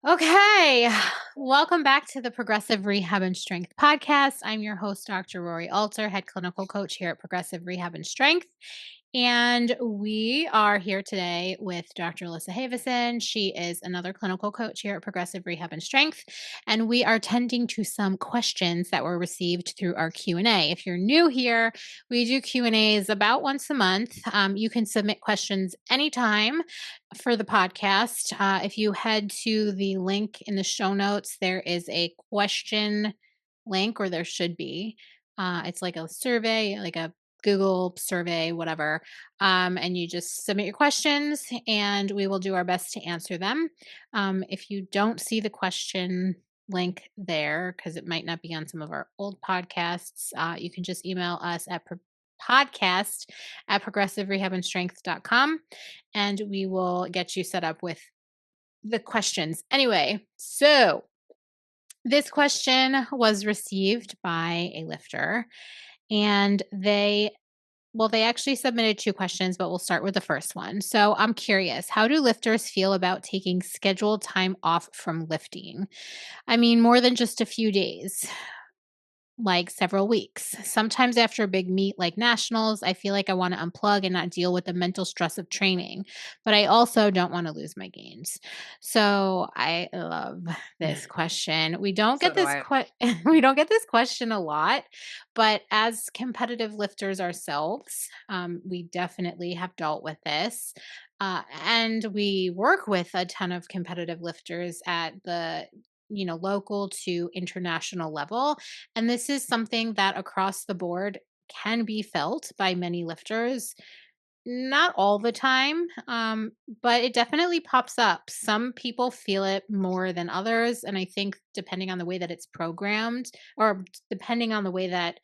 Okay, welcome back to the Progressive Rehab and Strength podcast. I'm your host, Dr. Rory Alter, head clinical coach here at Progressive Rehab and Strength. And we are here today with Dr. Alyssa Havison. She is another clinical coach here at Progressive Rehab and Strength, and we are tending to some questions that were received through our Q&A. If you're new here, we do Q&As about once a month. You can submit questions anytime for the podcast. If you head to the link in the show notes, there is a question link, or there should be. It's like a survey, like a Google survey, whatever. And you just submit your questions and we will do our best to answer them. If you don't see the question link there, because it might not be on some of our old podcasts, you can just email us at podcast@progressiverehabandstrength.com and we will get you set up with the questions. Anyway, so this question was received by a lifter, and they actually submitted two questions, but we'll start with the first one. So I'm curious, how do lifters feel about taking scheduled time off from lifting? I mean, more than just a few days, like several weeks. Sometimes after a big meet like nationals, I feel like I want to unplug and not deal with the mental stress of training, but I also don't want to lose my gains. So I love this question. We don't So get do this I. we don't get this question a lot, but as competitive lifters ourselves, we definitely have dealt with this. And we work with a ton of competitive lifters at the local to international level, and this is something that across the board can be felt by many lifters. Not all the time, but it definitely pops up. Some people feel it more than others. And I think depending on the way that it's programmed, or depending on the way that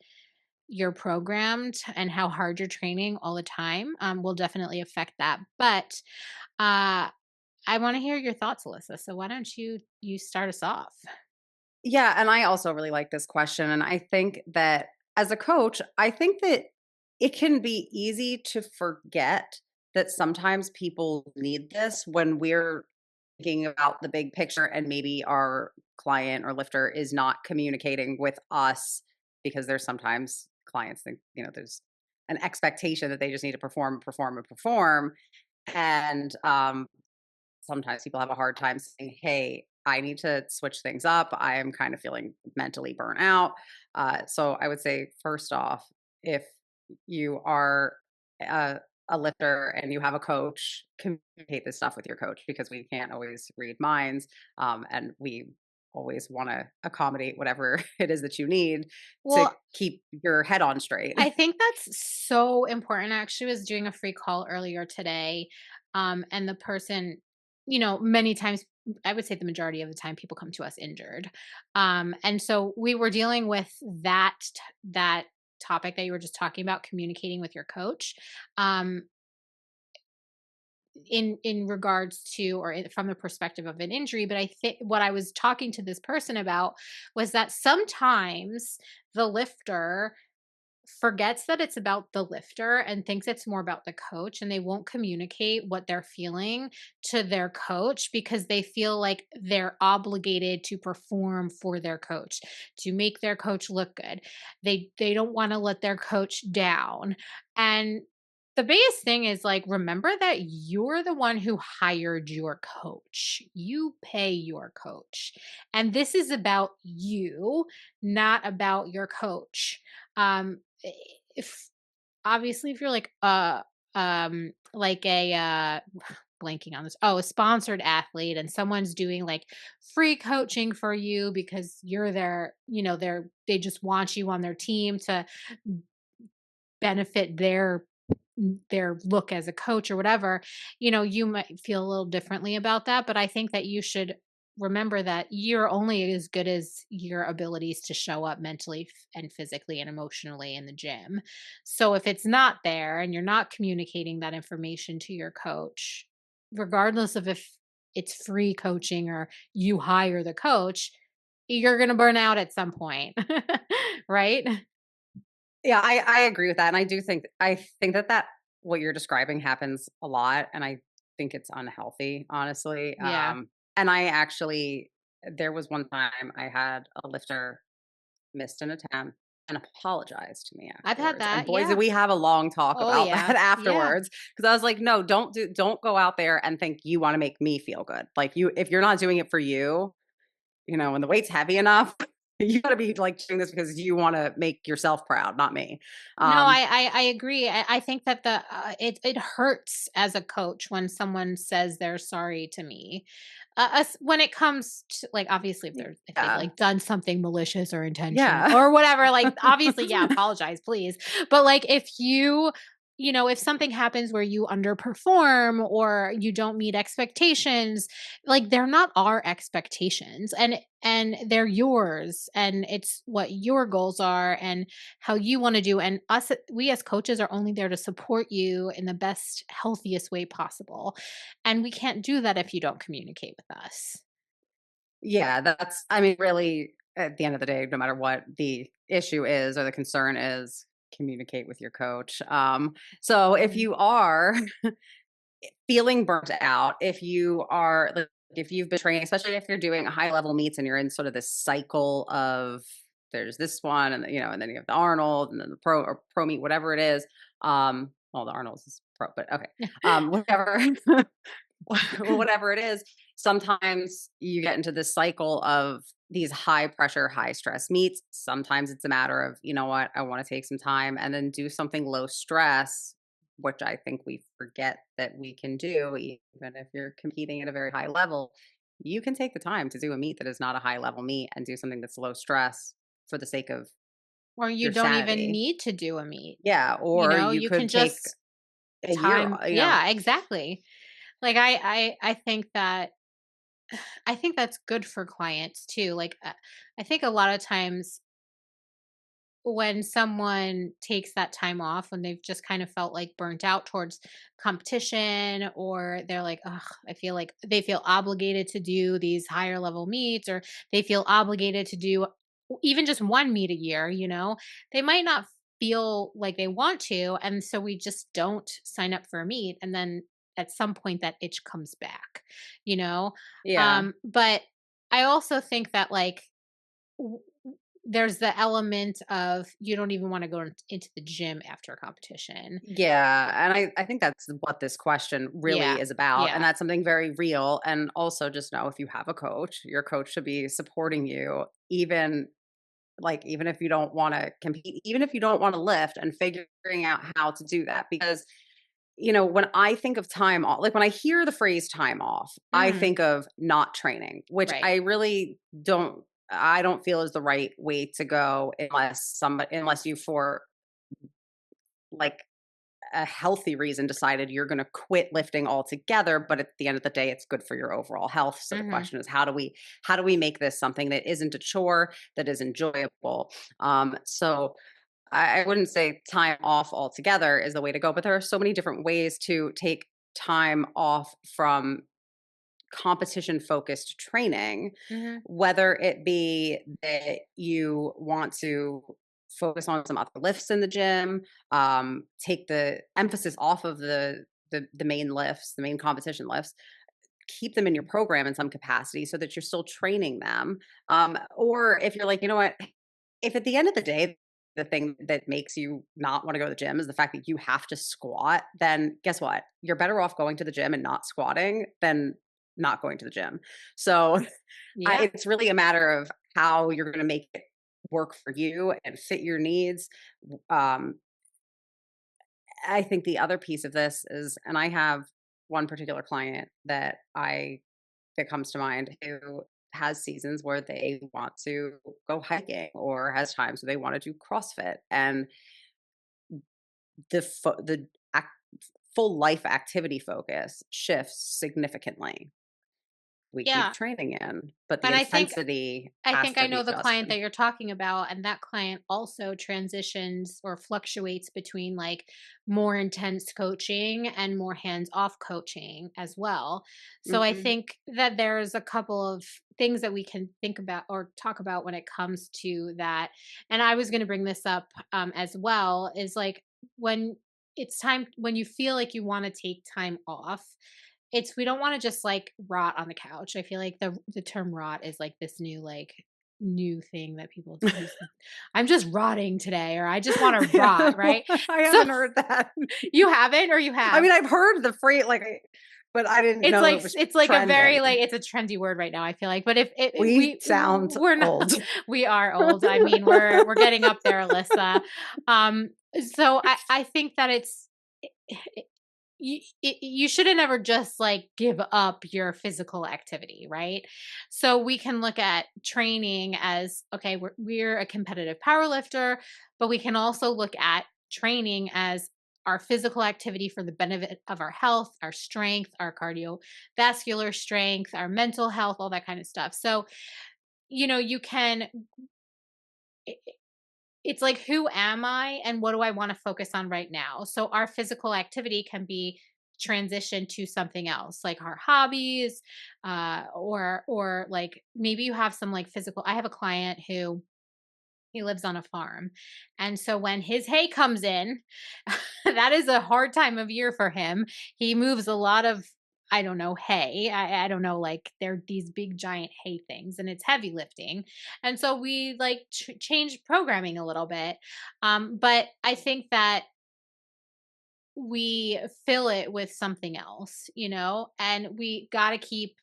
you're programmed and how hard you're training all the time, will definitely affect that. But I want to hear your thoughts, Alyssa. So why don't you start us off? Yeah, and I also really like this question, and I think that as a coach, I think that it can be easy to forget that sometimes people need this when we're thinking about the big picture and maybe our client or lifter is not communicating with us because there's sometimes clients think, there's an expectation that they just need to perform, perform, and perform. And sometimes people have a hard time saying, "Hey, I need to switch things up. I am kind of feeling mentally burnt out." So I would say, first off, if you are a, a lifter and you have a coach, communicate this stuff with your coach because we can't always read minds, and we always want to accommodate whatever it is that you need to Well, keep your head on straight. I think that's so important. I actually was doing a free call earlier today, and the person, many times, I would say the majority of the time, people come to us injured, and so we were dealing with that topic that you were just talking about, communicating with your coach. Um, in regards to, from the perspective of an injury, but I think what I was talking to this person about was that sometimes the lifter forgets that it's about the lifter and thinks it's more about the coach, and they won't communicate what they're feeling to their coach because they feel like they're obligated to perform for their coach, to make their coach look good. They don't want to let their coach down. And the biggest thing is, like, remember that you're the one who hired your coach. You pay your coach. And this is about you, not about your coach. If obviously if you're like a blanking on this. Oh, a sponsored athlete, and someone's doing like free coaching for you because you're their, they just want you on their team to benefit their look as a coach or whatever, you might feel a little differently about that, but I think that you should remember that you're only as good as your abilities to show up mentally and physically and emotionally in the gym. So if it's not there and you're not communicating that information to your coach, regardless of if it's free coaching or you hire the coach, you're going to burn out at some point. Right? Yeah, I agree with that, and I think that what you're describing happens a lot, and I think it's unhealthy, honestly. Yeah. And I actually there was one time I had a lifter missed an attempt and apologized to me I've had afterwards. And that, boy, did yeah. we have a long talk Oh, about that yeah, yeah. afterwards. Because I was like, no, don't go out there and think you want to make me feel good. Like you, if you're not doing it for you, when the weight's heavy enough, you gotta be like doing this because you want to make yourself proud, not me. No, Um, I agree. I think that it hurts as a coach when someone says they're sorry to me. When it comes to like obviously if they've yeah. like done something malicious or intentional Yeah. or whatever, like obviously yeah, apologize please. But like if if something happens where you underperform or you don't meet expectations, like they're not our expectations and they're yours and it's what your goals are and how you want to do and we as coaches are only there to support you in the best healthiest way possible and we can't do that if you don't communicate with us. Yeah, that's I mean, really, at the end of the day, no matter what the issue is or the concern is, communicate with your coach. So if Mhm. you are feeling burnt out, if you are like, if you've been training, especially if you're doing high level meets and you're in sort of this cycle of there's this one and and then you have the Arnold and then the pro meet, whatever it is. Well, the Arnold's is pro, but okay. Whatever. Whatever it is, sometimes you get into this cycle of these high pressure, high stress meets. Sometimes it's a matter of, you know what, I want to take some time and then do something low stress, which I think we forget that we can do, even if you're competing at a very high level. You can take the time to do a meet that is not a high level meet and do something that's low stress for the sake of Or you your don't even sanity. need to do a meet. Yeah. Or you You can could take just a year, time yeah, exactly. Like I think that I think that's good for clients too. Like I think a lot of times when someone takes that time off when they've just kind of felt like burnt out towards competition or they're like ugh, I feel like they feel obligated to do these higher level meets or they feel obligated to do even just one meet a year, they might not feel like they want to and so we just don't sign up for a meet and then at some point that itch comes back, you know yeah. but I also think that like w- there's the element of you don't even wanna go into the gym after a competition. Yeah, and I think that's what this question really Yeah, is about, and yeah. that's something very real, and also just know if you have a coach, your coach should be supporting you even if you don't wanna compete, even if you don't wanna lift and figuring out how to do that because, when I think of time off like, when I hear the phrase "time off," I Mhm. think of not training, which Right. I don't feel is the right way to go unless you for, like a healthy reason decided you're going to quit lifting altogether, but at the end of the day it's good for your overall health. So the Mhm. question is how do we make this something that isn't a chore, that is enjoyable. So I wouldn't say time off altogether is the way to go, but there are so many different ways to take time off from competition focused training, Mhm. whether it be that you want to focus on some other lifts in the gym, take the emphasis off of the main lifts, the main competition lifts, keep them in your program in some capacity so that you're still training them. Or if you're like, you know what, if at the end of the day, the thing that makes you not want to go to the gym is the fact that you have to squat, then guess what? You're better off going to the gym and not squatting than not going to the gym. So Yeah. it's really a matter of how you're going to make it work for you and fit your needs. Um, I think the other piece of this is, and I have one particular client that comes to mind who has seasons where they want to go hiking or has times where they want to do CrossFit and the full life activity focus shifts significantly. We keep Yeah. training in, but the And intensity I has think I to be know the client adjusted. that you're talking about, and that client also transitions or fluctuates between like more intense coaching and more hands off coaching as well. So I Mhm. think that there's a couple of things that we can think about or talk about when it comes to that. And I was going to bring this up as well is like when it's time, when you feel like you want to take time off, we don't wanna just, like, rot on the couch. I feel like the term rot is, like, this new, like, new thing that people use. "I'm just rotting today," or "I just wanna Yeah, rot," right? I So haven't heard that. you haven't or you I have? mean, I've heard the phrase, like, but I didn't know it was It's like a very, trending. like it's a trendy word right now, I feel like, but if We sound we're not old. we are old. I mean, we're getting up there, Alyssa. Um, so I think that it's you shouldn't ever just like give up your physical activity, right? So we can look at training as okay, we're a competitive power lifter, but we can also look at training as our physical activity for the benefit of our health, our strength, our cardiovascular strength, our mental health, all that kind of stuff. So, you can it's like who am I and what do I want to focus on right now? So our physical activity can be transitioned to something else like our hobbies or like maybe you have some like physical. I have a client who he lives on a farm. And so when his hay comes in, that is a hard time of year for him. He moves a lot of, I don't know, hay. I don't know, like they're these big giant hay things and it's heavy lifting. And so we like changed programming a little bit. But I think that we fill it with something else, and we got to keep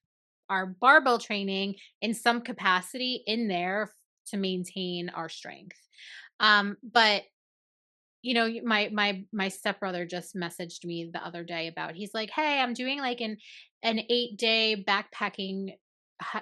our barbell training in some capacity in there to maintain our strength. But my stepbrother just messaged me the other day about he's like, "Hey, I'm doing like an 8-day backpacking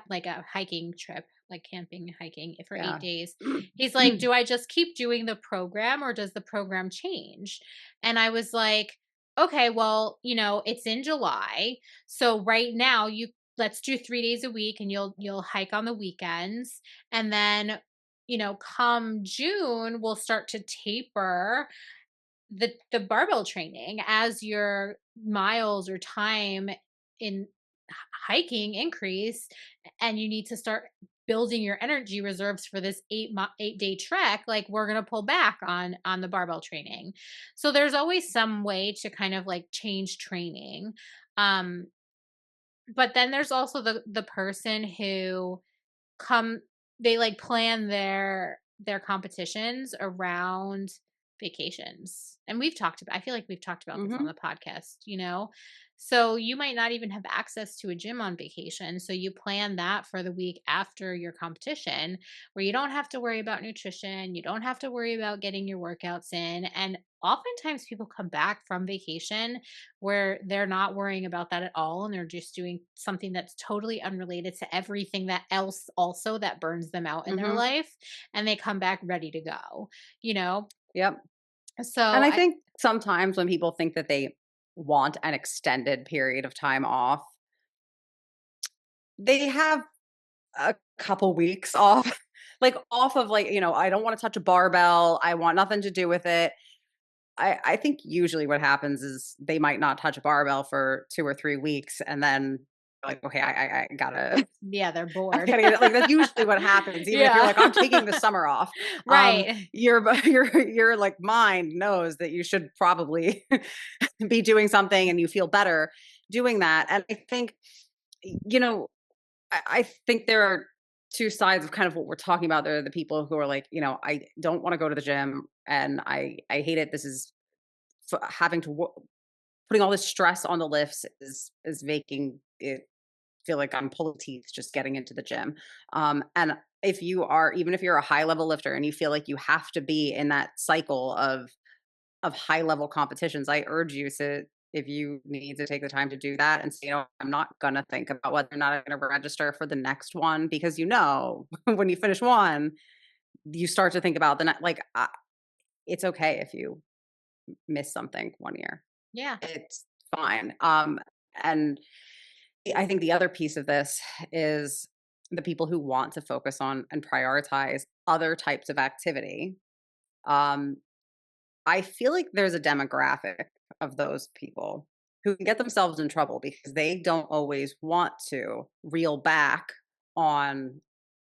like a hiking trip, like camping, hiking for 8 Yeah. days." He's like, "Do I just keep doing the program or does the program change?" And I was like, "Okay, well, it's in July. So right now you let's do 3 days a week and you'll hike on the weekends and then come June, we'll start to taper the barbell training as your miles or time in hiking increase, and you need to start building your energy reserves for this 8-day trek. Like we're gonna pull back on the barbell training. So there's always some way to kind of like change training. Um, but then there's also the person who come they like plan their competitions around vacations. And I feel like we've talked about this on Mhm. the podcast. So you might not even have access to a gym on vacation. So you plan that for the week after your competition where you don't have to worry about nutrition, you don't have to worry about getting your workouts in. And oftentimes people come back from vacation where they're not worrying about that at all and they're just doing something that's totally unrelated to everything that else also that burns them out in their Mhm. life and they come back ready to go you know Yep. so And I I think sometimes when people think that they want an extended period of time off, they have a couple weeks off, like off of like, I don't want to touch a barbell. I want nothing to do with it. I think usually what happens is they might not touch a barbell for 2 or 3 weeks and then like, okay, I gotta yeah, they're I bored. gotta get it. Like that's usually what happens. Even if you're Yeah. like, I'm taking the summer off, Right. your like mind knows that you should probably be doing something and you feel better doing that. And I think, you know, I think there are two sides of kind of what we're talking about. There are the people who are like, I don't want to go to the gym and I hate it. This is having to putting all this stress on the lifts is making it feel like I'm pulling teeth just getting into the gym. And if you are, even if you're a high level lifter and you feel like you have to be in that cycle of high level competitions, I urge you to, if you need to take the time to do that and say, I'm not gonna think about whether or not I'm gonna register for the next one because when you finish one, you start to think about the next. Like it's okay if you miss something one year. Yeah. It's fine. And I think the other piece of this is the people who want to focus on and prioritize other types of activity. Um, I feel like there's a demographic of those people who can get themselves in trouble because they don't always want to reel back on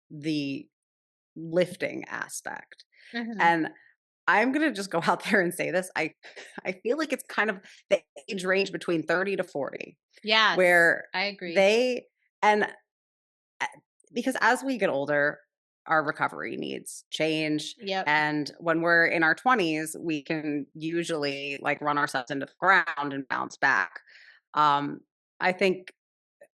the lifting aspect. Hmm. And I'm gonna just go out there and say this. I feel like it's kind of the age range between 30 to 40 Yes, where I agree. they and because as we get older, our recovery needs change. Yep. And when we're in our 20s, we can usually like run ourselves into the ground and bounce back. Um, I think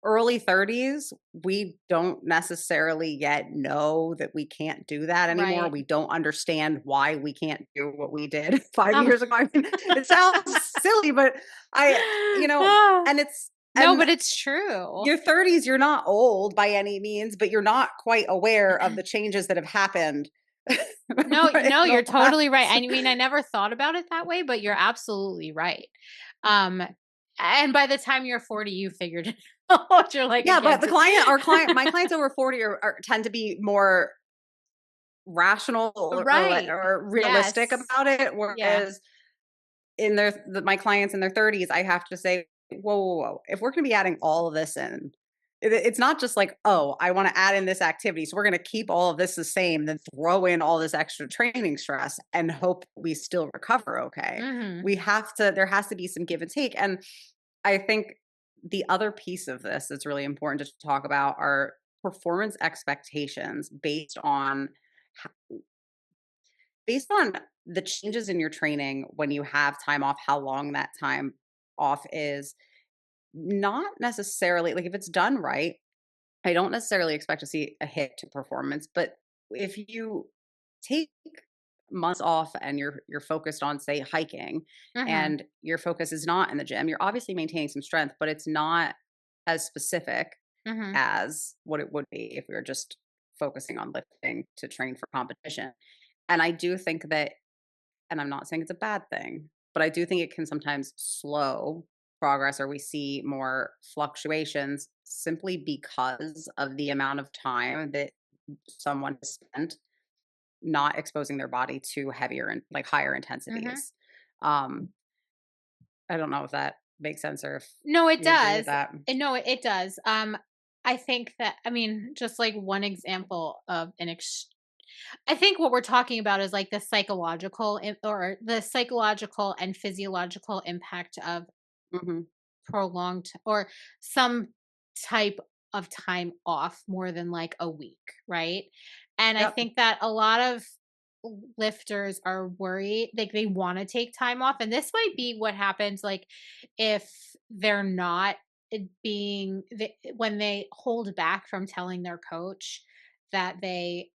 early 30s, we don't necessarily yet know that we can't do that anymore. Right. We don't understand why we can't do what we did 5 Um, years ago. I mean, it sounds silly, but I you know, ah, and it's no, and but it's true. your 30s, you're not old by any means, but you're not quite aware of the changes that have happened No, in no, the you're totally right. past. I mean, I never thought about it that way, but you're absolutely right. Um, and by the time you're 40, you figured it out. You're like, I Yeah, but can't the do client our client my clients over 40 tend to be more rational right. or realistic Yes. about it, Yeah. whereas in my clients in their 30s, I have to say, "Whoa, whoa, whoa. If we're gonna be adding all of this in, it's not just like, oh, I wanna add in this activity, so we're gonna keep all of this the same, then throw in all this extra training stress and hope we still recover okay." Mhm. We have to there has to be some give and take, and I think the other piece of this that's really important to talk about are performance expectations based on the changes in your training when you have time off, how long that time off is, not necessarily like if it's done right, I don't necessarily expect to see a hit to performance, but if you take months off and you're focused on say hiking Mhm. and your focus is not in the gym, you're obviously maintaining some strength, but it's not as specific Mhm. as what it would be if we were just focusing on lifting to train for competition. And I do think that and I'm not saying it's a bad thing, but I do think it can sometimes slow progress or we see more fluctuations simply because of the amount of time that someone has spent not exposing their body to heavier and like higher Mhm. intensities. Um, I don't know if that makes sense or if No, it you agree with does. that. No, it does. I think that I mean, just like one example of I think what we're talking about is like the or the psychological and physiological impact of Mhm. prolonged or some type of time off more than like a week, right? And I Yep. think that a lot of lifters are worried, like they want to take time off. And this might be what happens like if they're not when they hold back from telling their coach that they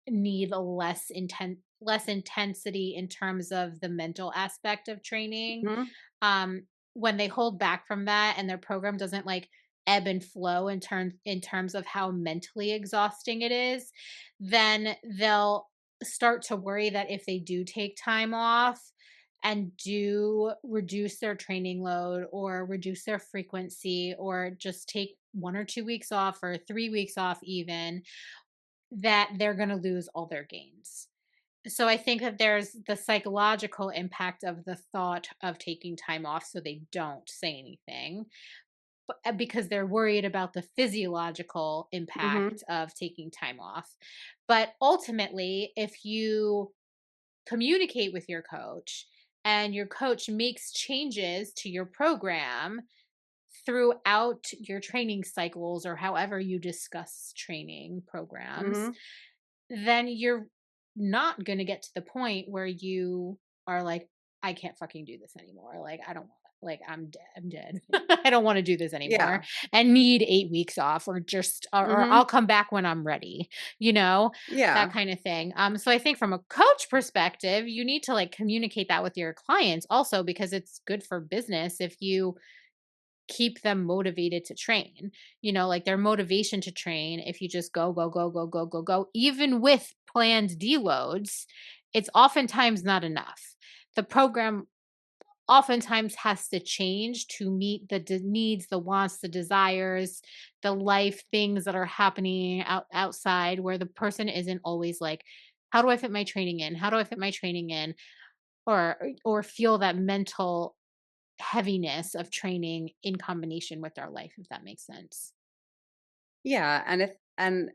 need a less intensity in terms of the mental aspect of training. Mhm. um when they hold back from that and their program doesn't like ebb and flow in terms of how mentally exhausting it is, then they'll start to worry that if they do take time off and do reduce their training load or reduce their frequency or just take 1 or 2 weeks off or 3 weeks off even, that they're going to lose all their gains. So I think that there's the psychological impact of the thought of taking time off so they don't say anything, because they're worried about the physiological Mhm. impact of taking time off. But ultimately, if you communicate with your coach and your coach makes changes to your program throughout your training cycles or however you discuss training programs, Mhm. then you're not gonna get to the point where you are like, "I can't fucking do this anymore. Like, I don't want like, I'm dead. I don't wanna do this anymore Yeah. and need 8 weeks off or I'll Mhm. come back when I'm ready," you know, that Yeah. kinda thing. So I think from a coach perspective, you need to, like, communicate that with your clients also because it's good for business if you keep them motivated to train. Like their motivation to train, if you just go, go, go, go, go, go, go, even with planned deloads, it's oftentimes not enough. The program oftentimes has to change to meet the needs, the wants, the desires, the life things that are happening outside where the person isn't always like, how do I fit my training in? How do I fit my training in? Or feel that mental heaviness of training in combination with our life, if that makes sense. Yeah, and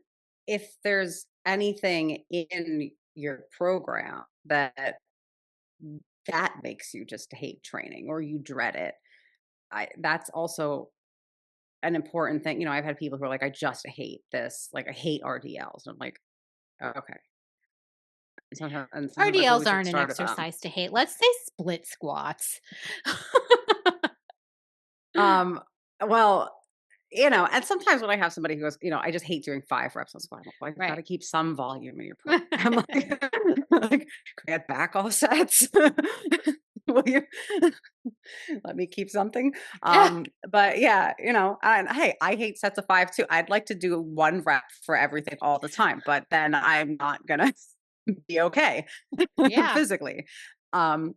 if there's anything in your program that that makes you just hate training or you dread it. That's also an important thing. I've had people who are like, I just hate this. Like, I hate RDLs. I'm like, "Oh, okay." And sometimes I feel we RDLs should aren't an start at them. exercise to hate. Let's say split squats. Um, well, and sometimes when I have somebody who goes, I just hate doing 5 reps on squat. I'm like, well, you've got Right. to keep some volume in your program. Like, can I get back offsets? Will you let me keep something? But yeah, and hey, I hate sets of 5 too. I'd like to do 1 rep for everything all the time, but then I'm not gonna be okay Yeah. physically. Um,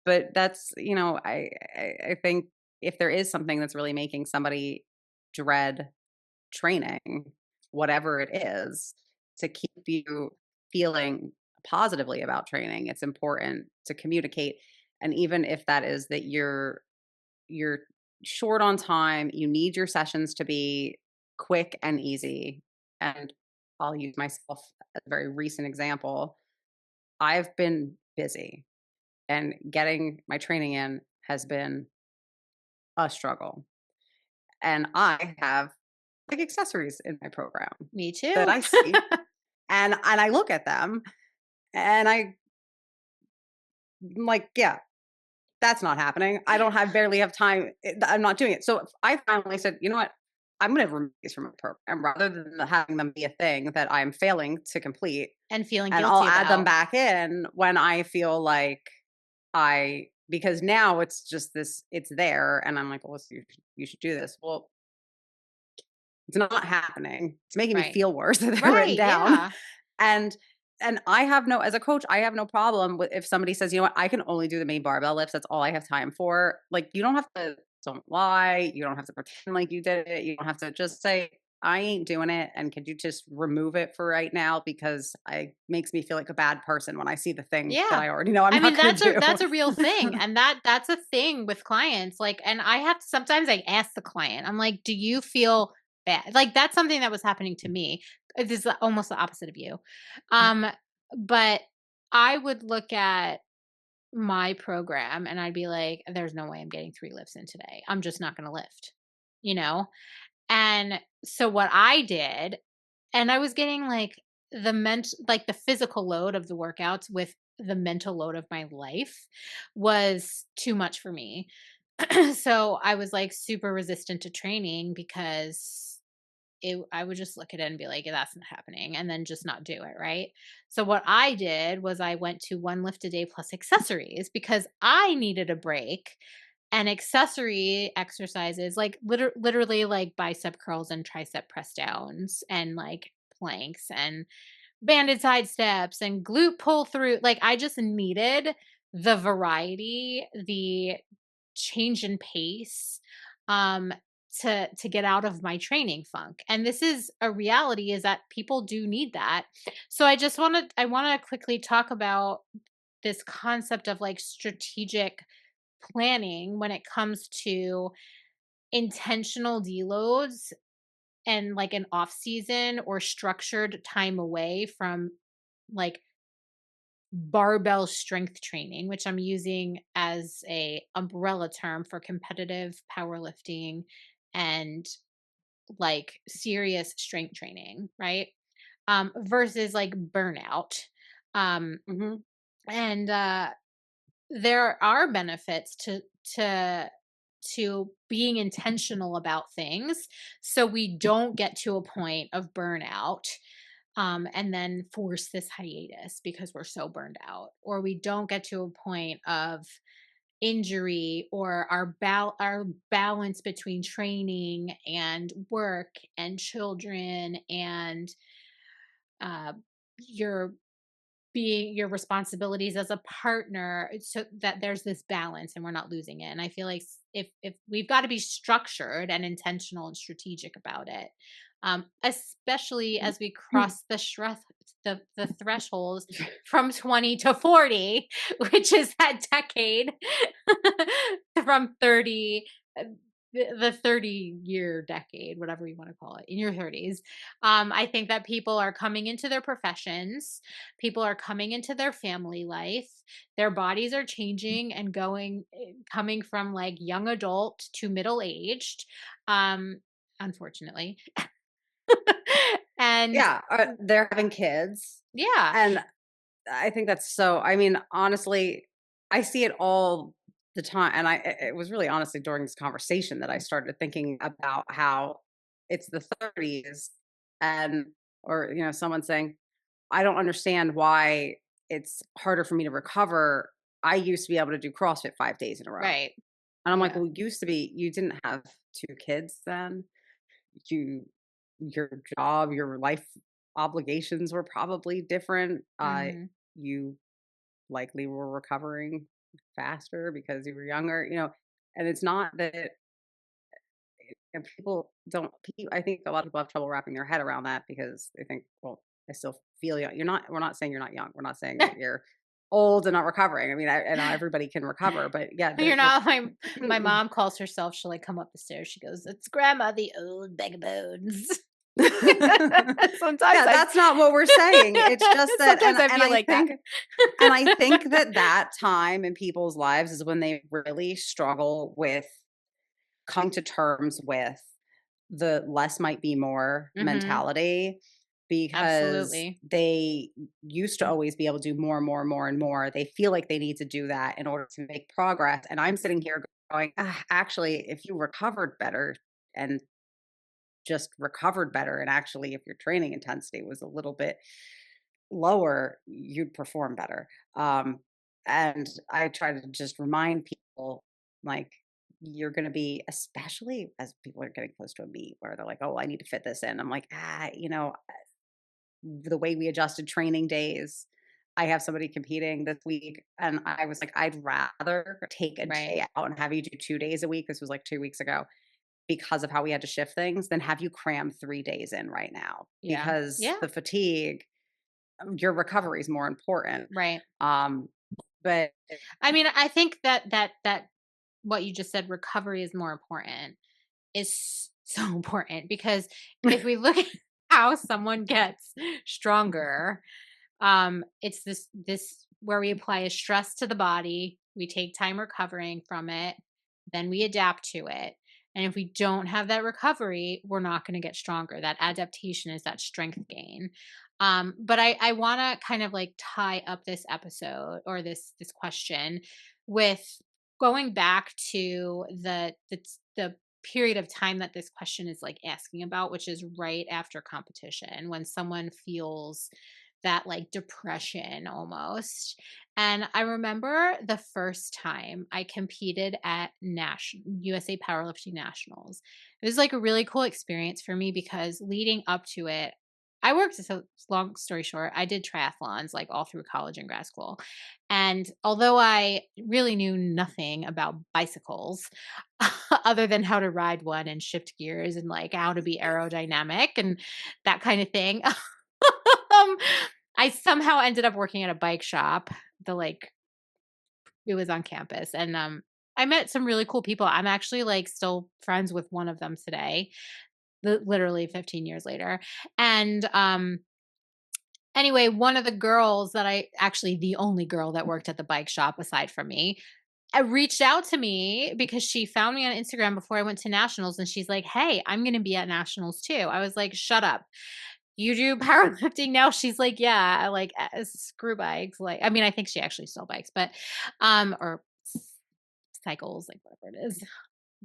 but that's, I think if there is something that's really making somebody dread training, whatever it is, to keep you feeling positively about training, it's important to communicate. And even if that is that you're short on time, you need your sessions to be quick and easy. And I'll use myself as a very recent example. I've been busy and getting my training in has been a struggle. And I have like accessories in my program Me that too. I see and I look at them and I'm like, yeah, that's not happening. I don't have barely have time. I'm not doing it. So I finally said, you know what? I'm going to remove these from my program rather than having them be a thing that I'm failing to complete. And feeling And I'll guilty add them about. back in when I feel like because now it's just this, it's there. And I'm like, well, you should do this. Well, it's not happening. It's making me Right. feel worse that they're written Right. down. Yeah. And I have no as a coach, I have no problem with if somebody says, "You know what? I can only do the main barbell lifts. That's all I have time for." Like, you don't have to don't lie. You don't have to pretend like you did it. You don't have to just say, "I ain't doing it." And could you just remove it for right now because I makes me feel like a bad person when I see the thing that Yeah. I already know I'm I mean, not going to that's a real do. thing, and that's a thing with clients, like, and I have to sometimes I ask the client, I'm like, "Do you feel bad?" Like, that's something that was happening to me. This is almost the opposite of you. Um, but I would look at my program and I'd be like, "There's no way I'm getting 3 lifts in today. I'm just not gonna lift." You know? And so what I did, and I was getting like the physical load of the workouts with the mental load of my life was too much for me. So I was like super resistant to training because I would just look at it and be like, "Yeah, that's not happening," and then just not do it, right? So what I did was I went to 1 lift a day plus accessories because I needed a break, and accessory exercises, like literally like bicep curls and tricep press downs and like planks and banded side steps and glute pull through. Like, I just needed the variety, the change in pace, um, to get out of my training funk. And this is a reality, is that people do need that. So I want to quickly talk about this concept of like strategic planning when it comes to intentional deloads and like an off season or structured time away from like barbell strength training, which I'm using as a umbrella term for competitive powerlifting and like serious strength training, right? Versus like burnout. Um, Mhm. and there are benefits to to being intentional about things so we don't get to a point of burnout, and then force this hiatus because we're so burned out, or we don't get to a point of injury, or our balance between training and work and children and uh, your your responsibilities as a partner, so that there's this balance and we're not losing it. And I feel like if we've got to be structured and intentional and strategic about it, especially as we cross the thresholds from 20 to 40, which is that decade, from 30, the 30-year decade, whatever you want to call it, in your 30s. I think that people are coming into their professions, people are coming into their family life, their bodies are changing and coming from like young adult to middle aged, um, unfortunately. And Yeah, they're having kids, yeah, and I think that's so I mean, honestly, I see it all the time, and it was really honestly during this conversation that I started thinking about how it's the 30s and or, someone saying, "I don't understand why it's harder for me to recover. I used to be able to do CrossFit 5 days in a row." right. And I'm like, Yeah. "Well, used to be you didn't have 2 kids then? You your job, your life obligations were probably different. Mhm. You likely were recovering faster because you were younger, and it's not that and people don't I think a lot of people have trouble wrapping their head around that because they think, well, I still feel young. We're not saying you're not young. We're not saying that you're old and not recovering. I mean, and everybody can recover, but yeah, You're not my mom calls herself, she'll like come up the stairs. She goes, "It's grandma, the old bag of bones." Sometimes Yeah, I that's not what we're saying. It's just that sometimes I and feel I like that. think and I think that that time in people's lives is when they really struggle with coming to terms with the less might be more Mhm. mentality because Absolutely. they used to always be able to do more and more and more and more. They feel like they need to do that in order to make progress. And I'm sitting here going, actually, if you recovered better and just recovered better, and actually, if your training intensity was a little bit lower, you'd perform better. And I try to just remind people like you're going to be, especially as people are getting close to a meet where they're like, oh, I need to fit this in. I'm like, the way we adjusted training days. I have somebody competing this week, and I was like, I'd rather take a Right. day out and have you do 2 days a week. This was like 2 weeks ago because of how we had to shift things, than have you cram 3 days in right now Yeah. because Yeah. the fatigue your recovery is more important. Right. Um, but I mean, I think that what you just said, recovery is more important, is so important because if we look at how someone gets stronger, it's this where we apply a stress to the body, we take time recovering from it, then we adapt to it. And if we don't have that recovery, we're not going to get stronger. That adaptation is that strength gain. But I want to kind of like tie up this episode or this question with going back to the period of time that this question is like asking about, which is right after competition when someone feels that like depression almost. And I remember the first time I competed at USA Powerlifting Nationals. It was like a really cool experience for me because leading up to it, I worked, so long story short, I did triathlons like all through college and grad school. And although I really knew nothing about bicycles, other than how to ride one and shift gears and like how to be aerodynamic and that kind of thing. um, I somehow ended up working at a bike shop. The like it was on campus, and I met some really cool people. I'm actually like still friends with one of them today, literally 15 years later. And anyway, one of the girls that I actually the only girl that worked at the bike shop aside from me, reached out to me because she found me on Instagram before I went to nationals, and she's like, "Hey, I'm going to be at nationals too." I was like, "Shut up. You do powerlifting now?" She's like, "Yeah, I like screw bikes." Like, I mean, I think she actually still bikes, but or cycles, like whatever it is,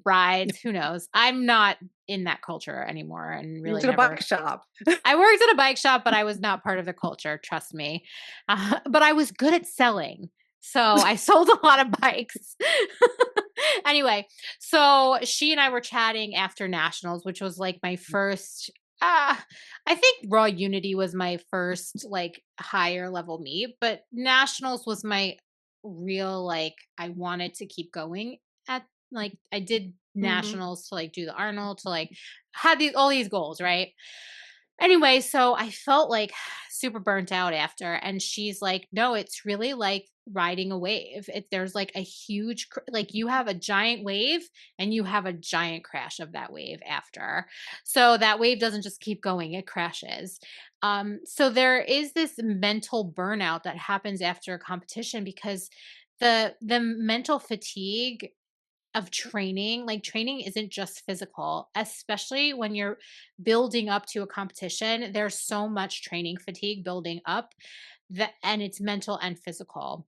rides, who knows? I'm not in that culture anymore and you really worked at a never. bike shop. I worked at a bike shop, but I was not part of the culture, trust me. But I was good at selling. So I sold a lot of bikes. Anyway, so she and I were chatting after nationals, which was like my first I think Raw Unity was my first like higher level meet, but nationals was my real like I wanted to keep going at like I did Mhm. nationals to like do the Arnold to like had these all these goals, right? Anyway, so I felt like super burnt out after, and she's like, "No, it's really like riding a wave. There's like a huge like you have a giant wave and you have a giant crash of that wave after. So that wave doesn't just keep going, it crashes. So there is this mental burnout that happens after a competition because the mental fatigue of training, like training isn't just physical, especially when you're building up to a competition. There's so much training fatigue building up that, and it's mental and physical.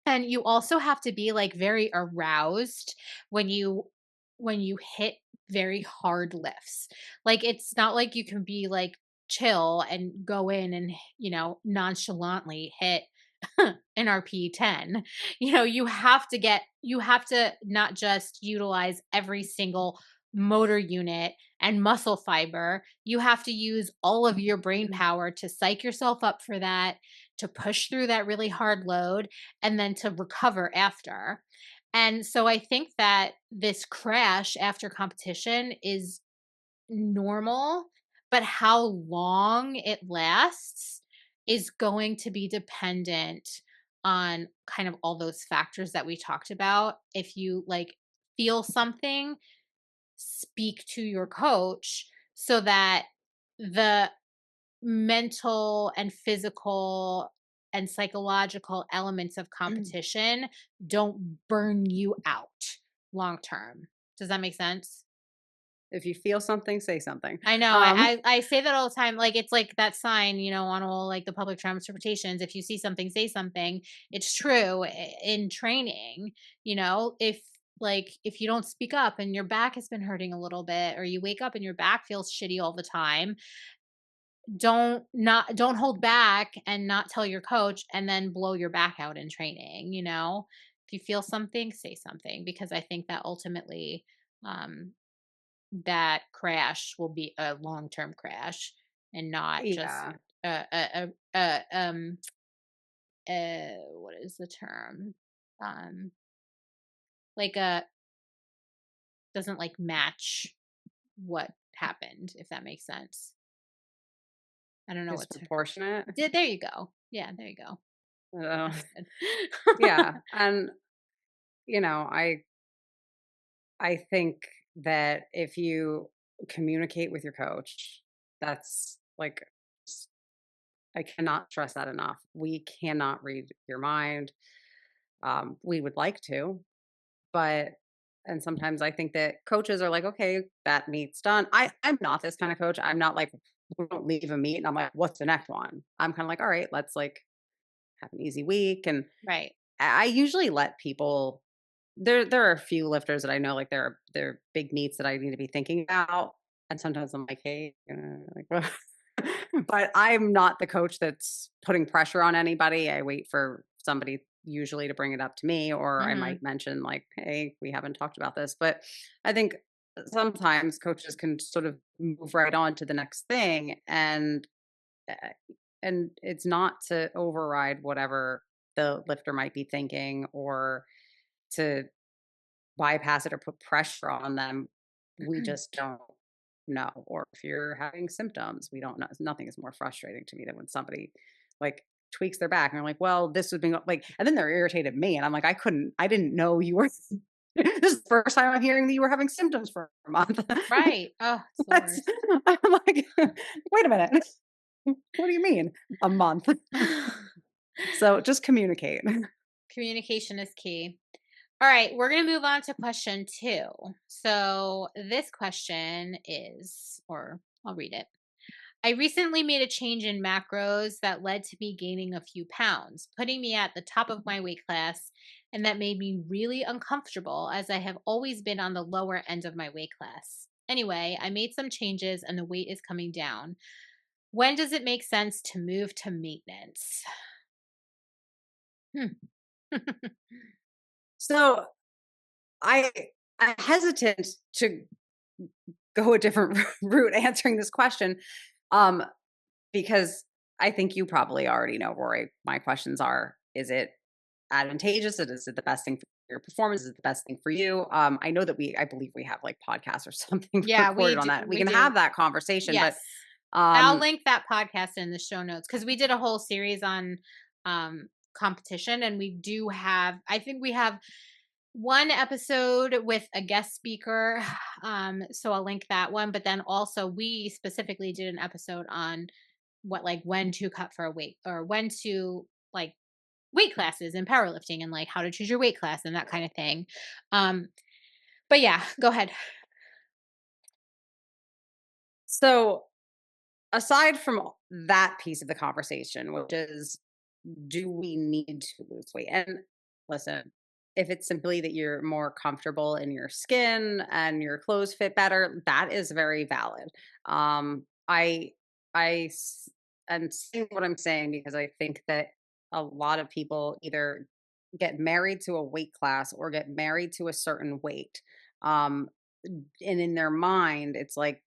And you also have to be like very aroused when you hit very hard lifts. Like it's not like you can be like chill and go in and, nonchalantly hit an RP 10. You have to not just utilize every single motor unit and muscle fiber. You have to use all of your brain power to psych yourself up for that, to push through that really hard load, and then to recover after. And so I think that this crash after competition is normal, but how long it lasts is going to be dependent on kind of all those factors that we talked about. If you like feel something, speak to your coach so that the mental and physical and psychological elements of competition don't burn you out long term. Does that make sense? If you feel something, say something. I know. Um, I say that all the time. Like it's like that sign, on all like the public transportations. If you see something, say something. It's true in training. If you don't speak up and your back has been hurting a little bit, or you wake up and your back feels shitty all the time, don't hold back and not tell your coach and then blow your back out in training. If you feel something, say something, because I think that ultimately, um, that crash will be a long-term crash and not just yeah, what is the term? Um, like a doesn't like match what happened, if that makes sense. I don't know what to. disproportionate. There you go. Yeah, there you go. Uh, That's good. yeah, and I think that if you communicate with your coach, that's like I cannot stress that enough. We cannot read your mind. We would like to, but and sometimes I think that coaches are like, okay, that meet's done. I'm not this kind of coach. I'm not like we don't leave a meet and I'm like, what's the next one? I'm kind of like, all right, let's like have an easy week. And Right. I usually let people there are a few lifters that I know like there are big meets that I need to be thinking about. And sometimes I'm like, hey, like but I'm not the coach that's putting pressure on anybody. I wait for somebody usually to bring it up to me, or I Mhm. might mention, like, hey, we haven't talked about this. But I think sometimes coaches can sort of move right on to the next thing. Uh, and it's not to override whatever the lifter might be thinking or to bypass it or put pressure on them. We just don't know. Or if you're having symptoms, we don't know. Nothing is more frustrating to me than when somebody like tweaks their back and they're like, well, this would be like, and then they're irritated at me. And I'm like, I didn't know you were, this is the first time I'm hearing that you were having symptoms for a month. Right. Oh, it's the That's, worst. I'm like, wait a minute. What do you mean a month? So just communicate. Communication is key. All right, we're going to move on to question 2. So, this question is, or I'll read it. I recently made a change in macros that led to me gaining a few pounds, putting me at the top of my weight class, and that made me really uncomfortable as I have always been on the lower end of my weight class. Anyway, I made some changes and the weight is coming down. When does it make sense to move to maintenance? Hmm. So I I'm hesitant to go a different route answering this question, um, because I think you probably already know, Rory. My questions are: is it advantageous? Is it the best thing for your performance? Is it the best thing for you? I know that I believe we have like podcasts or something Yeah, we recorded on do. that. We We can do. have that conversation, but Yes. I'll um, link that podcast in the show notes because we did a whole series on competition. And I think we have one episode with a guest speaker. So I'll link that one. But then also, we specifically did an episode on when to cut for a weight, or when to like weight classes and powerlifting, and like how to choose your weight class and that kind of thing. Um, but yeah, go ahead. So, aside from that piece of the conversation, which is, do we need to lose weight? And listen, if it's simply that you're more comfortable in your skin and your clothes fit better, that is very valid. I I s- am saying what I'm saying because I think that a lot of people either get married to a weight class or get married to a certain weight. Um, and in their mind, it's like,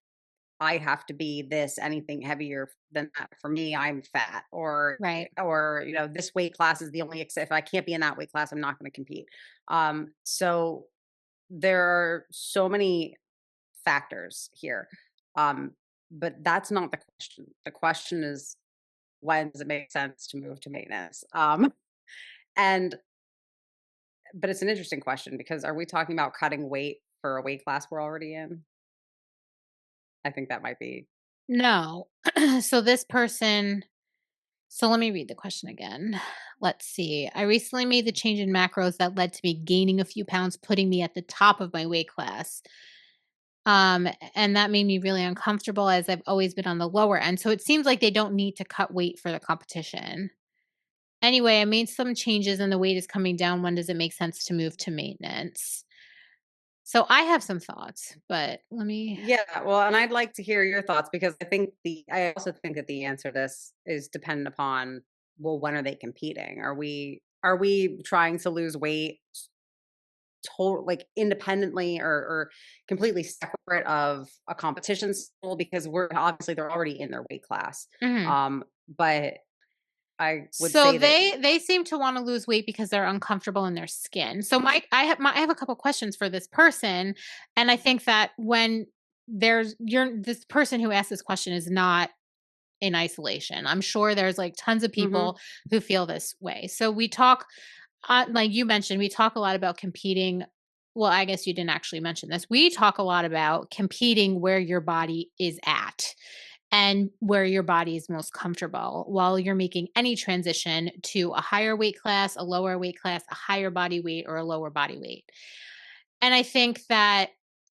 I have to be this, anything heavier than that. For me, I'm fat, Right. this weight class is the only if I can't be in that weight class, I'm not going to compete. So there are so many factors here. Um, but that's not the question. The question is, when does it make sense to move to maintenance? And but it's an interesting question, because are we talking about cutting weight for a weight class we're already in? I think that might be. No. So this person, so let me read the question again. Let's see. I recently made the change in macros that led to me gaining a few pounds, putting me at the top of my weight class. And that made me really uncomfortable, as I've always been on the lower end. So it seems like they don't need to cut weight for the competition. Anyway, I made some changes and the weight is coming down. When does it make sense to move to maintenance? So I have some thoughts, but let me. Yeah, well, and I'd like to hear your thoughts, because I also think that the answer to this is dependent upon, well, when are they competing? Are we trying to lose weight total, like, independently, or completely separate of a competition school, because we're obviously they're already in their weight class. Mhm. But I would So say that. they seem to wanna lose weight because they're uncomfortable in their skin. So I have a couple questions for this person, and I think that when this person who asked this question is not in isolation. I'm sure there's, like, tons of Mhm, people who feel this way. So we talk, like you mentioned, we talk a lot about competing. Well, I guess you didn't actually mention this. We talk a lot about competing where your body is at and where your body is most comfortable while you're making any transition to a higher weight class, a lower weight class, a higher body weight, or a lower body weight. And I think that,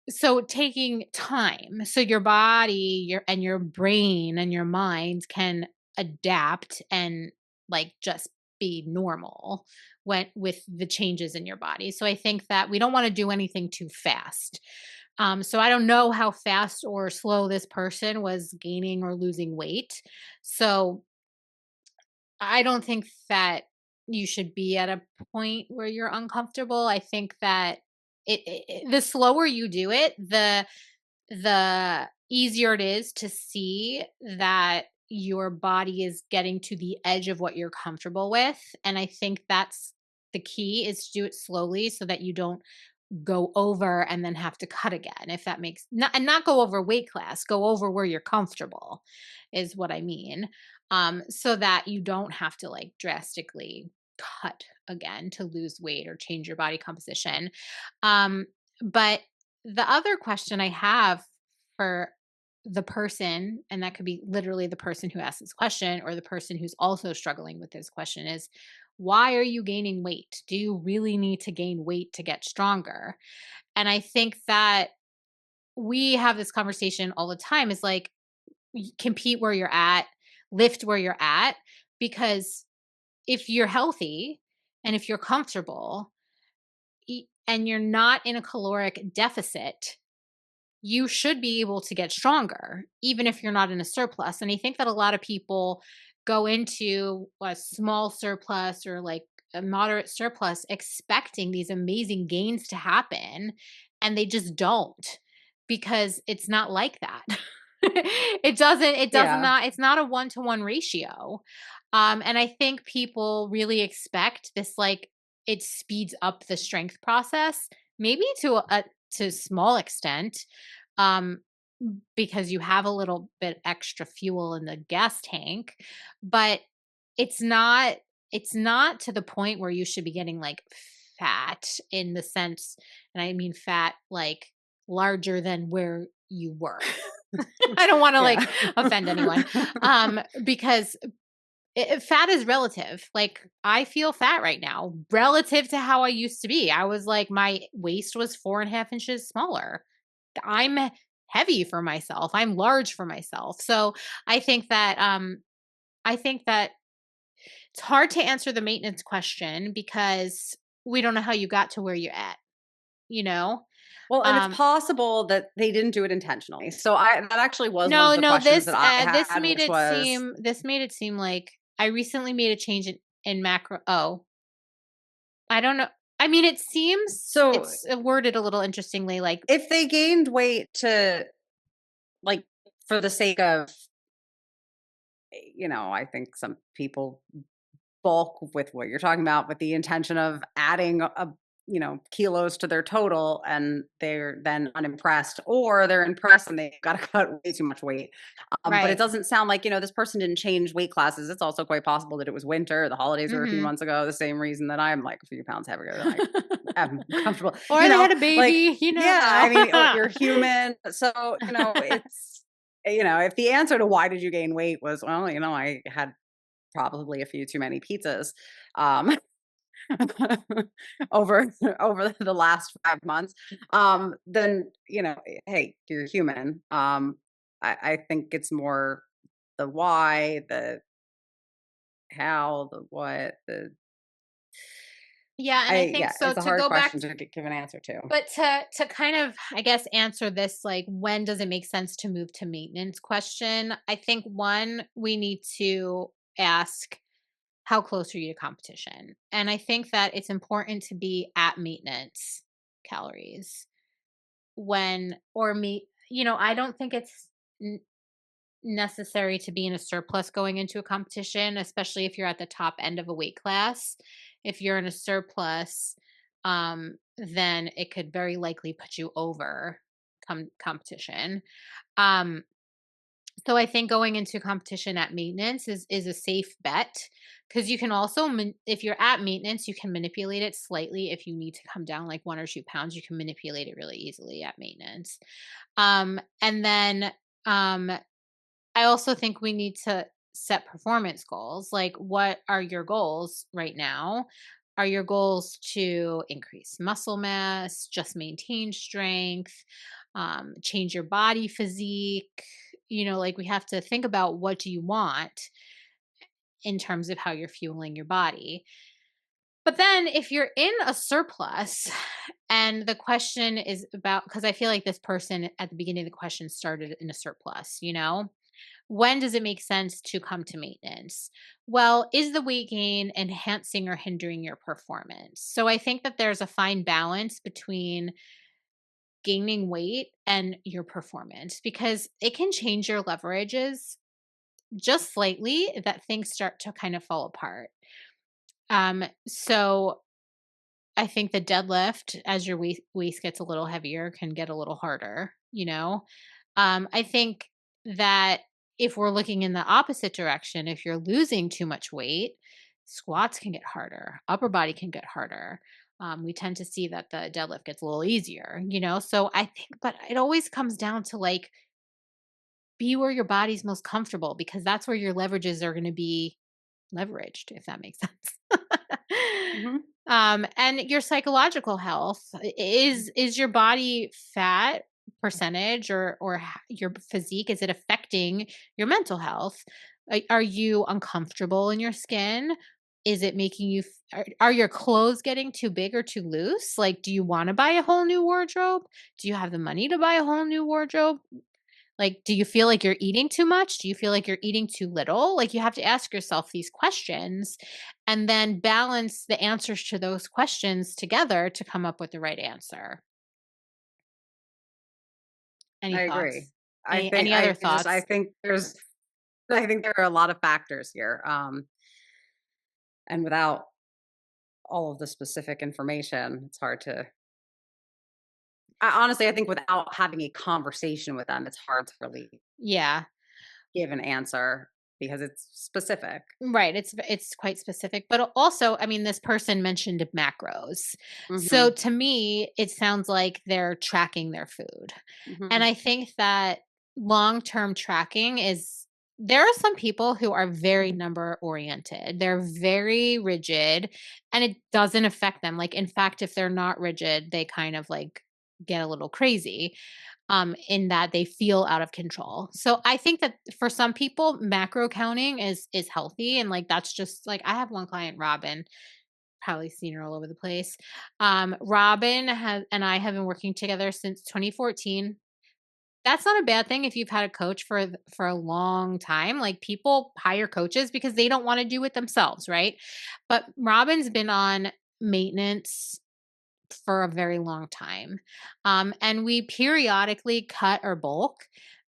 so taking time so your body, your brain and your mind can adapt and like just be normal when with the changes in your body. So I think that we don't want to do anything too fast. So I don't know how fast or slow this person was gaining or losing weight. So I don't think that you should be at a point where you're uncomfortable. I think that the slower you do it, the easier it is to see that your body is getting to the edge of what you're comfortable with. And I think that's the key, is to do it slowly so that you don't go over and then have to cut again, if that makes not, and not go over weight class, go over where you're comfortable is what I mean. So that you don't have to like drastically cut again to lose weight or change your body composition. But the other question I have for the person, and that could be literally the person who asked this question or the person who's also struggling with this question, is why are you gaining weight? Do you really need to gain weight to get stronger? And I think that we have this conversation all the time, is like, compete where you're at, lift where you're at, because if you're healthy and if you're comfortable, and you're not in a caloric deficit, you should be able to get stronger, even if you're not in a surplus. And I think that a lot of people go into a small surplus or like a moderate surplus expecting these amazing gains to happen, and they just don't, because it's not like that. It does yeah. not, it's not a one-to-one ratio. And I think people really expect this, like, it speeds up the strength process, maybe to a small extent, um, because you have a little bit extra fuel in the gas tank, but it's not. it's not to the point where you should be getting like fat in the sense, and I mean fat like larger than where you were. I don't want to Yeah. like offend anyone. Because fat is relative. Like I feel fat right now relative to how I used to be. I was like, my waist was 4.5 inches smaller. I'm heavy for myself. I'm large for myself. So I think that I think that it's hard to answer the maintenance question because we don't know how you got to where you're at, you know? Well, and it's Um possible that they didn't do it intentionally. So that actually was one of no, the no, questions that I this had, made which it was seem like I recently made a change in macro. Oh, I don't know. I mean, it seems so it's worded a little interestingly like if they gained weight to like for the sake of, I think some people bulk with what you're talking about with the intention of adding kilos to their total, and they're then unimpressed, or they're impressed and they've got to cut way too much weight. But it right. doesn't sound like, this person didn't change weight classes. It's also quite possible that it was winter, the holidays were a few Mhm. months ago, the same reason that I'm like a few pounds heavier than I am comfortable, Or they had a like, baby, you yeah, I know. mean, you're human. So, it's, if the answer to why did you gain weight was, well, I had probably a few too many pizzas, um, over the last 5 months, then, hey, you're human. I think it's more the why, the how, the what, the Yeah, and I think yeah, so it's a to hard go back question to give an answer to. but to kind of, I guess, answer this, like, when does it make sense to move to maintenance question? I think one, we need to ask, how close are you to competition? And I think that it's important to be at maintenance calories when, or meet, I don't think it's n- necessary to be in a surplus going into a competition, especially if you're at the top end of a weight class. If you're in a surplus, then it could very likely put you over competition. Um, so I think going into competition at maintenance is a safe bet because you can also if you're at maintenance, you can manipulate it slightly. If you need to come down like 1 or 2 pounds, you can manipulate it really easily at maintenance. And then um I also think we need to set performance goals. Like, what are your goals right now? Are your goals to increase muscle mass, just maintain strength, change your body physique? Like we have to think about what do you want in terms of how you're fueling your body. But then if you're in a surplus and the question is about, because I feel like this person at the beginning of the question started in a surplus, when does it make sense to come to maintenance? Well, is the weight gain enhancing or hindering your performance? So I think that there's a fine balance between gaining weight and your performance because it can change your leverages just slightly that things start to kind of fall apart. So I think the deadlift, as your waist gets a little heavier, can get a little harder. I think that if we're looking in the opposite direction, if you're losing too much weight, squats can get harder, upper body can get harder. We tend to see that the deadlift gets a little easier. So I think, but it always comes down to like be where your body's most comfortable because that's where your leverages are going to be leveraged, if that makes sense. Mhm. And your psychological health is your body fat percentage or your physique, is it affecting your mental health? Are you uncomfortable in your skin? Is it making you are your clothes getting too big or too loose? Like, do you want to buy a whole new wardrobe? Do you have the money to buy a whole new wardrobe? Like, do you feel like you're eating too much? Do you feel like you're eating too little? Like, you have to ask yourself these questions and then balance the answers to those questions together to come up with the right answer. Any I agree. thoughts? Any other I thoughts? think there are a lot of factors here. And without all of the specific information, it's hard to honestly, I think without having a conversation with them, it's hard to really Yeah. give an answer. because it's specific. Right, it's quite specific, but also, I mean, this person mentioned macros. So Mhm. to me, it sounds like they're tracking their food. And Mhm. I think that long-term tracking is there are some people who are very number oriented. They're very rigid and it doesn't affect them. Like in fact, if they're not rigid, they kind of like get a little crazy in that they feel out of control. So I think that for some people, macro counting is healthy, and like that's just like I have one client, Robin. Probably seen her all over the place. Robin has and I have been working together since 2014. That's not a bad thing if you've had a coach for a long time. Like people hire coaches because they don't want to do it themselves, right? But Robin's been on maintenance for a very long time. And we periodically cut or bulk,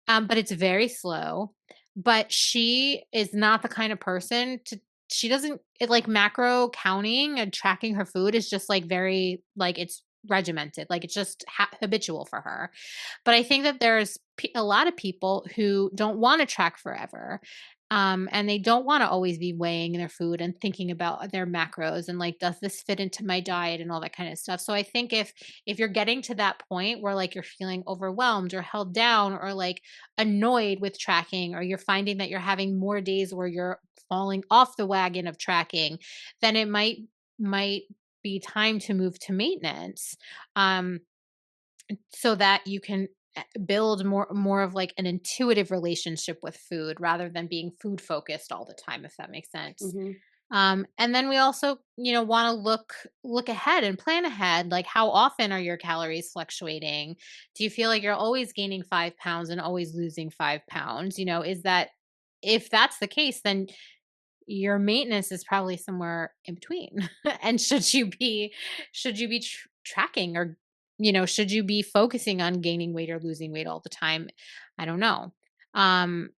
but it's very slow. But she is not the kind of person to, she doesn't, it like macro counting and tracking her food is just like very, like it's regimented, like it's just habitual for her. But I think that there's a lot of people who don't want to track forever. And they don't want to always be weighing their food and thinking about their macros and like, does this fit into my diet and all that kind of stuff. So I think if you're getting to that point where like you're feeling overwhelmed or held down or like annoyed with tracking, or you're finding that you're having more days where you're falling off the wagon of tracking, then it might be time to move to maintenance. Um, so that you can build more of like an intuitive relationship with food rather than being food focused all the time, if that makes sense. Mhm. And then we also, want to look ahead and plan ahead. Like, how often are your calories fluctuating? Do you feel like you're always gaining 5 pounds and always losing 5 pounds? Is that if that's the case, then your maintenance is probably somewhere in between. And should you be tracking, or should you be focusing on gaining weight or losing weight all the time? I don't know. um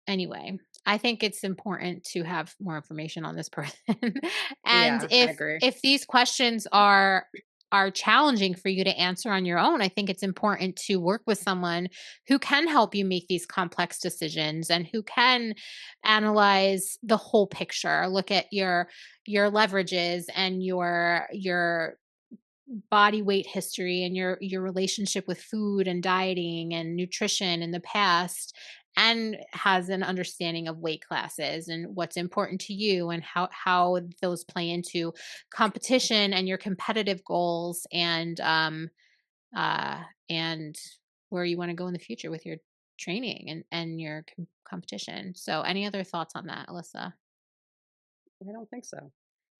Anyway, I think it's important to have more information on this person. And Yeah, I if agree. if these questions are challenging for you to answer on your own, I think it's important to work with someone who can help you make these complex decisions and who can analyze the whole picture, look at your leverages and your body weight history and your relationship with food and dieting and nutrition in the past, and has an understanding of weight classes and what's important to you and how those play into competition and your competitive goals, and where you want to go in the future with your training and your competition. So any other thoughts on that, Alyssa? I don't think so.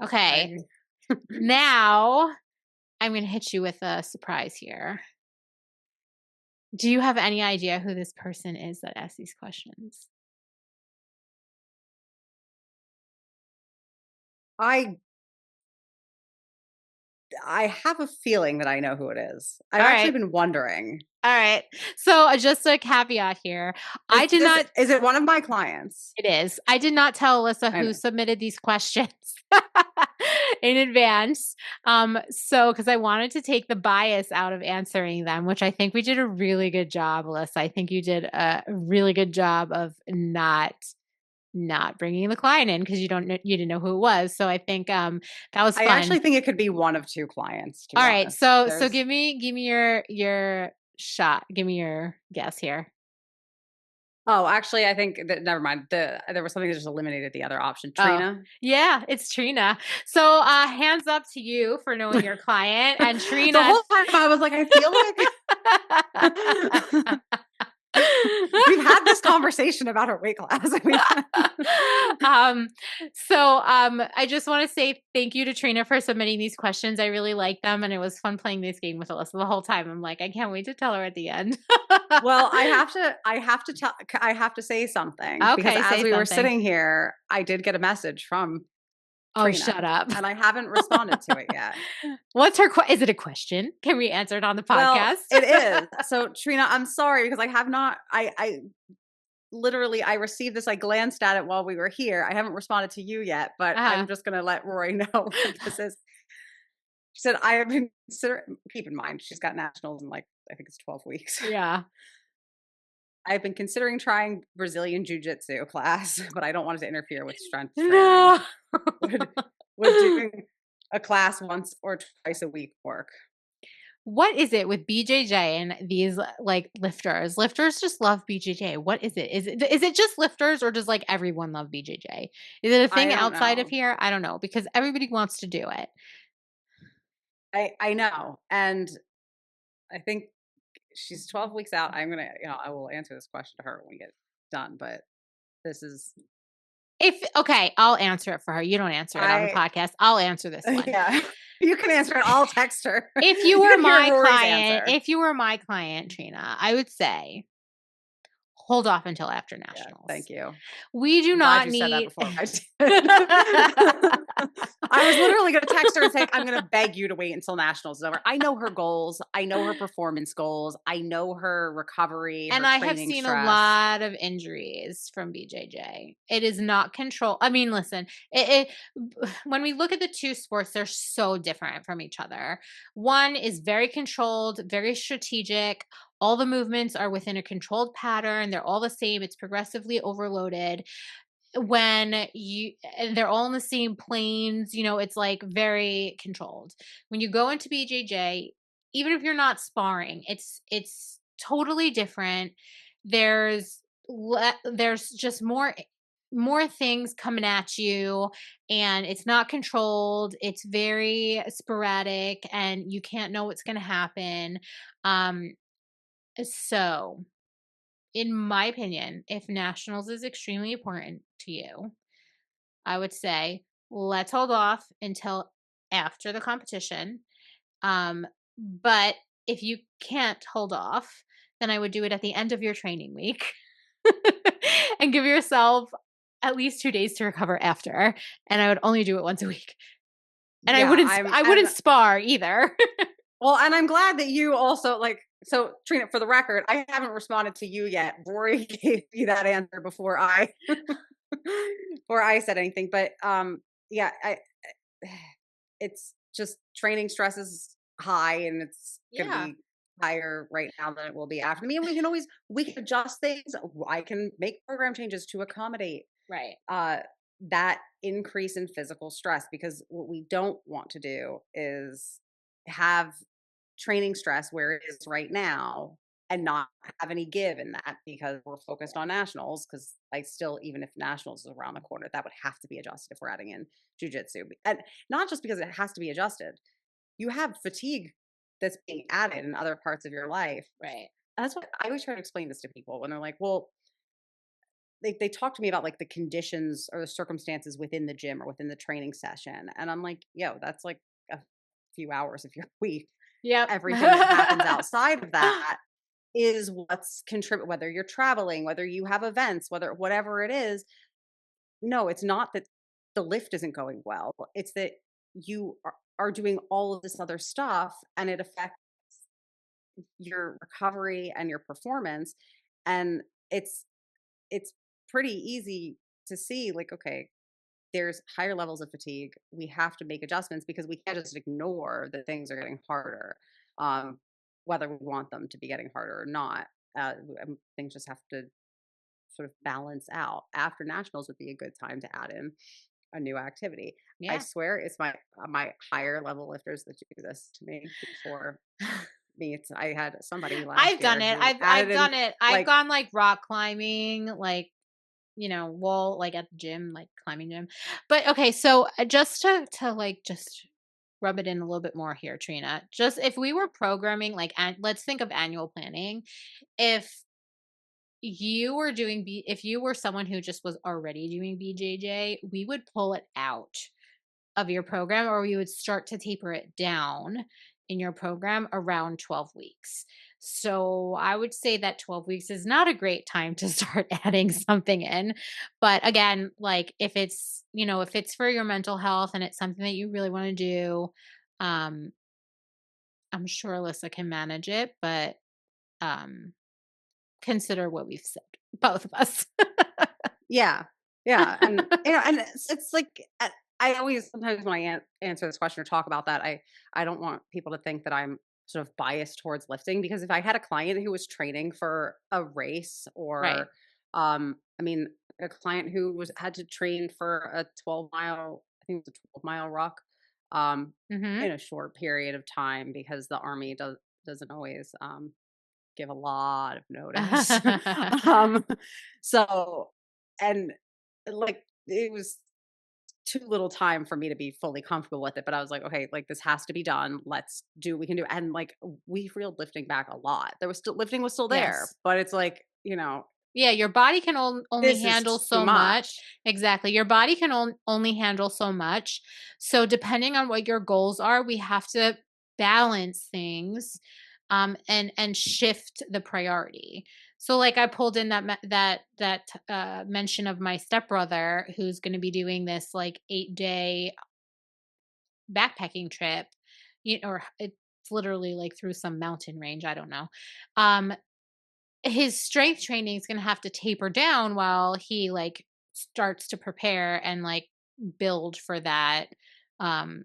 Okay, I now I'm going to hit you with a surprise here. Do you have any idea who this person is that asked these questions? I I have a feeling that I know who it is. I've All actually right. been wondering. All right. So, just a caveat here. I did not Is it one of my clients? It is. I did not tell Alyssa I who know. submitted these questions in advance. So because I wanted to take the bias out of answering them, which I think we did a really good job, Alyssa. I think you did a really good job of not bringing the client in because you didn't know who it was. So I think that was I fun. actually think it could be one of 2 clients, to All be right. honest. So There's give me your shot. Give me your guess here. Oh, actually, I think that never mind. There was something that just eliminated the other option. Oh, Trina? yeah, it's Trina. So, hands up to you for knowing your client, and The Trina. whole time I was like, I feel like we've had this conversation about her weight class. um, I just want to say thank you to Trina for submitting these questions. I really like them, and it was fun playing this game with Alyssa the whole time. I'm like, I can't wait to tell her at the end. Well, I have to say something because Okay, as say we were something. sitting here, I did get a message from Oh, shut Trina, up. and I haven't responded to it yet. What's is it a question? Can we answer it on the Well, podcast? it is. So Trina, I'm sorry because I have not I literally I received this, I glanced at it while we were here. I haven't responded to you yet, but uh I'm just gonna let Rory know what this is. She said, I have been considering keep in mind, she's got nationals in like I think it's 12 weeks. Yeah. I've been considering trying Brazilian jiu-jitsu class, but I don't want it to interfere with strength training. No. Would would doing a class once or twice a week work? What is it with BJJ and these, like, lifters? Lifters just love BJJ. What is it? Is it just lifters or does, like, everyone love BJJ? Is it a I thing don't outside of know. here? I don't know because everybody wants to do it. I know, and I think she's 12 weeks out. I'm gonna, I will answer this question to her when we get done. But this is, If okay, I'll answer it for her. You don't answer it on the I, podcast. I'll answer this one. yeah, you can answer it. I'll text her. If you You were can hear my Rory's client answer. if you were my client, Trina, I would say hold off until after Yeah, nationals. thank you. We do I'm glad not you said that need before I did. I was literally gonna text her and say, "I'm gonna beg you to wait until nationals is over." I know her goals. I know her performance goals. I know her recovery, And her I have training seen a stress. lot of injuries from BJJ. It is not control I mean, listen, it when we look at the 2 sports, they're so different from each other. One is very controlled, very strategic. All the movements are within a controlled pattern. They're all the same. It's progressively overloaded. When you and they're all in the same planes, it's like very controlled. When you go into BJJ, even if you're not sparring, it's totally different. There's just more things coming at you and it's not controlled. It's very sporadic and you can't know what's going to happen. Um so in my opinion, if nationals is extremely important to you, I would say let's hold off until after the competition. But if you can't hold off, then I would do it at the end of your training week and give yourself at least 2 days to recover after. And I would only do it once a week. And Yeah, I wouldn't spar either. well, and I'm glad that you also so Trina, for the record, I haven't responded to you yet. Rory gave me that answer before I before I said anything. But yeah, it's just training stress is high and it's gonna Yeah. be higher right now than it will be after me. And we can adjust things. I can make program changes to accommodate Right. uh that increase in physical stress, because what we don't want to do is have training stress where it is right now and not have any give in that because we're focused on nationals. Because I still, even if nationals is around the corner, that would have to be adjusted if we're adding in jujitsu. And not just because it has to be adjusted, you have fatigue that's being added in other parts of your life. Right. That's what I always try to explain this to people when they're like, well, they talk to me about like the conditions or the circumstances within the gym or within the training session. And I'm like, yo, that's like a few hours of your week. Yep. Everything that happens outside of that is what's contribute, whether you're traveling, whether you have events, whether whatever it is. No, it's not that the lift isn't going well. It's that you are doing all of this other stuff and it affects your recovery and your performance. And it's pretty easy to see, like, okay, there's higher levels of fatigue. We have to make adjustments because we can't just ignore that things are getting harder, um, whether we want them to be getting harder or not. Things just have to sort of balance out. After nationals would be a good time to add in a new activity. I Yeah. swear it's my higher level lifters that do this to me before me. I had somebody last I've done year it. who I've added in done it. I've like, gone like rock climbing, like wall like at the gym, like climbing gym. But okay, so just to like just rub it in a little bit more here, Trina. Just if we were programming like let's think of annual planning. If if you were someone who just was already doing BJJ, we would pull it out of your program or you would start to taper it down in your program around 12 weeks. So I would say that 12 weeks is not a great time to start adding something in. But again, like if it's for your mental health and it's something that you really want to do, um, I'm sure Alyssa can manage it, but um, consider what we've said, both of us. yeah, yeah, and and it's like I always, sometimes when I answer this question or talk about that, I don't want people to think that I'm sort of bias towards lifting because if I had a client who was training for a race Right. or I mean a client who was had to train for a 12 mile, I think it was a 12-mile rock um Mhm. in a short period of time because the army doesn't always give a lot of notice. um so and like it was too little time for me to be fully comfortable with it, but I was like, "Okay, like, this has to be done. Let's do what we can do." And, like, we reeled lifting back a lot. There was still lifting was still there, Yes. but it's like, Yeah, your body can only this is handle too so much. much. Exactly. Your body can only handle so much. So depending on what your goals are, we have to balance things and shift the priority. So like I pulled in that mention of my stepbrother who's going to be doing this like 8-day backpacking trip, or it's literally like through some mountain range, I don't know. Um his strength training is gonna have to taper down while he, like, starts to prepare and, like, build for um,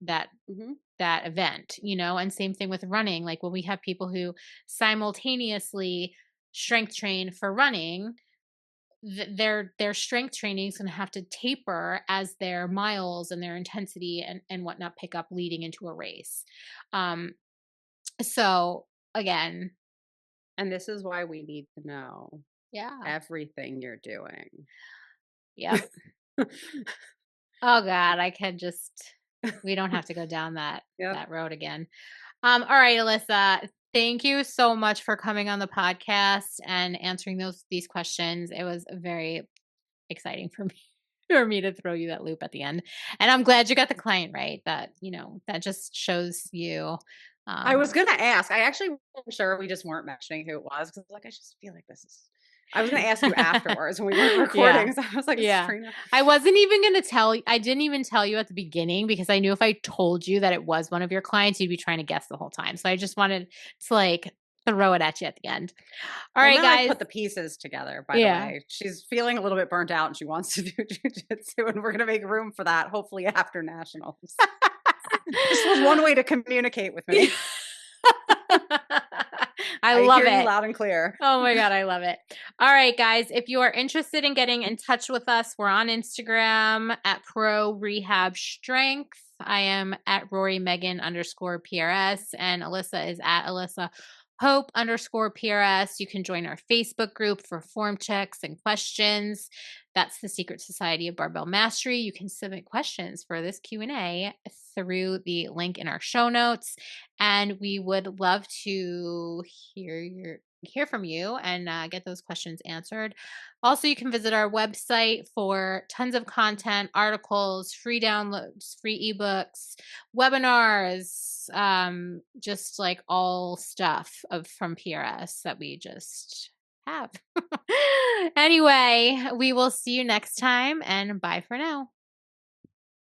that Mhm. that event, and same thing with running, like, when we have people who simultaneously strength train for running, their strength training is gonna have to taper as their miles and their intensity and whatnot pick up leading into a race. Um, so, again. And this is why we need to know Yeah. everything you're doing. Yep. Oh god, I can just we don't have to go down Yep. that road again. All right, Alyssa, thank you so much for coming on the podcast and answering these questions. It was very exciting for me for me to throw you that loop at the end. And I'm glad you got the client right. That just shows you I um was gonna ask. I actually wasn't sure we just weren't mentioning who it was because I was like, I just feel like this is I was gonna ask you afterwards when we weren't Yeah. recording. So I was like, is this Yeah. Trina? I wasn't even gonna tell I didn't even tell you at the beginning because I knew if I told you that it was one of your clients, you'd be trying to guess the whole time. So I just wanted to, like, throw it at you at the end. All Well, right, now I've guys. put the pieces together, by the Yeah. way. She's feeling a little bit burnt out and she wants to do jujitsu, and we're gonna make room for that, hopefully after nationals. This was one way to communicate with me. I I love hear you it. loud and clear. Oh my god, I love it. All right, guys, if you are interested in getting in touch with us, we're on Instagram at Pro Rehab Strength. I am at Rory Megan _PRS, and Alyssa is at Alyssa Hope _PRS. You can join our Facebook group for form checks and questions. That's the Secret Society of Barbell Mastery. You can submit questions for this Q&A through the link in our show notes, and we would love to hear from you and get those questions answered. Also, you can visit our website for tons of content, articles, free downloads, free ebooks, webinars, just like all stuff from PRS that we just have. Anyway, we will see you next time and bye for now.